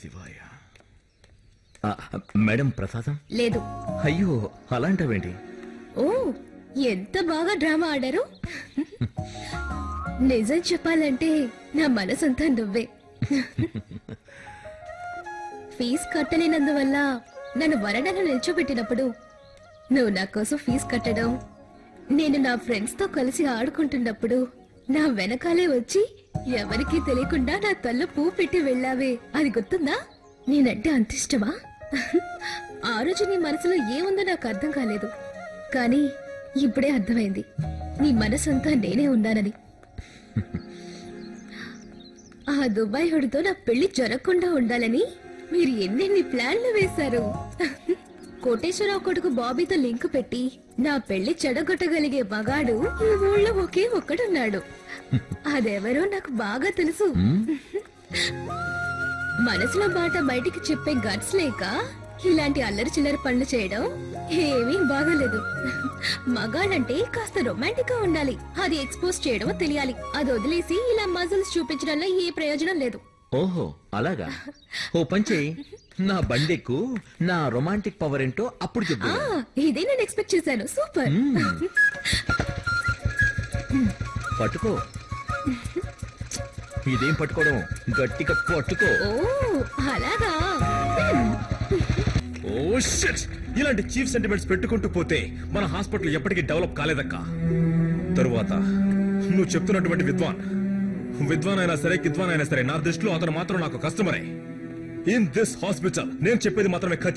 శివాయ. మేడం ప్రసాదం లేదు. అయ్యో అలాంటివేంటి? ఓ ఎంత బాగా డ్రామా ఆడారు. నిజం చెప్పాలంటే నా మనసంతా నువ్వే. ఫీజు కట్టలేనందువల్ల నన్ను వరండాలో నిల్చోబెట్టినప్పుడు నువ్వు నా కోసం ఫీజు కట్టడం, నేను నా ఫ్రెండ్స్ తో కలిసి ఆడుకుంటున్నప్పుడు నా వెనకాలే వచ్చి ఎవరికీ తెలియకుండా నా తల్ల పువ్వు పెట్టి వెళ్ళావే, అది గుర్తుందా? నేనంటే అంత ఇష్టమా? ఆ రోజు నీ మనసులో ఏముందో నాకు అర్థం కాలేదు, కానీ ఇప్పుడే అర్థమైంది నీ మనసంతా నేనే ఉన్నానని. ఆ దుబాయ్ హుడితో నా పెళ్లి జరగకుండా ఉండాలని మీరు ఎన్నెన్ని ప్లాన్లు వేశారు. కోటేశ్వరరావు కొడుకు బాబీతో లింక్ పెట్టి నా పెళ్లి చెడగొట్టగలిగే మగాడు ఈ ఊళ్ళో ఒకే ఒక్కడున్నాడు. అదెవరో నాకు బాగా తెలుసు. మనసులో మాట బయటికి చెప్పే గట్స్ లేక ఇలాంటి అల్లరి చిల్లరి పనులు చేయడం ఏమీ బాగాలేదు. మగాళ్ళంటే కాస్త రొమాంటిక్ గా ఉండాలి, అది ఎక్స్పోజ్ చేయడం తెలియాలి. అది వదిలేసి ఇలా మజిల్స్ చూపించడంలో ఏ ప్రయోజనం లేదు. ఓహో అలాగా. ఓ పంచే, నా బండెక్కు, నా రొమాంటిక్ పవర్ ఏంటో అప్పుడు చెప్పు. ఇదే నేను ఎక్స్పెక్ట్ చేశాను. సూపర్. పట్టుకో. ఇదేం పట్టుకోవడం, గట్టిగా పట్టుకో. ఓ అలాగా. ఓ షిట్, ఇలాంటి చీఫ్ సెంటిమెంట్స్ పెట్టుకుంటూ పోతే మన హాస్పిటల్ ఎప్పటికీ డెవలప్ కాలేదక్క. తరువాత నువ్వు చెప్తున్నటువంటి విద్వాన్ అయినా సరే, కిద్వాన్ అయినా సరే, నా దృష్టిలో అతను మాత్రం నాకు కస్టమరే. ఇన్ దిస్ హాస్పిటల్ నేను చెప్పేది మాత్రమే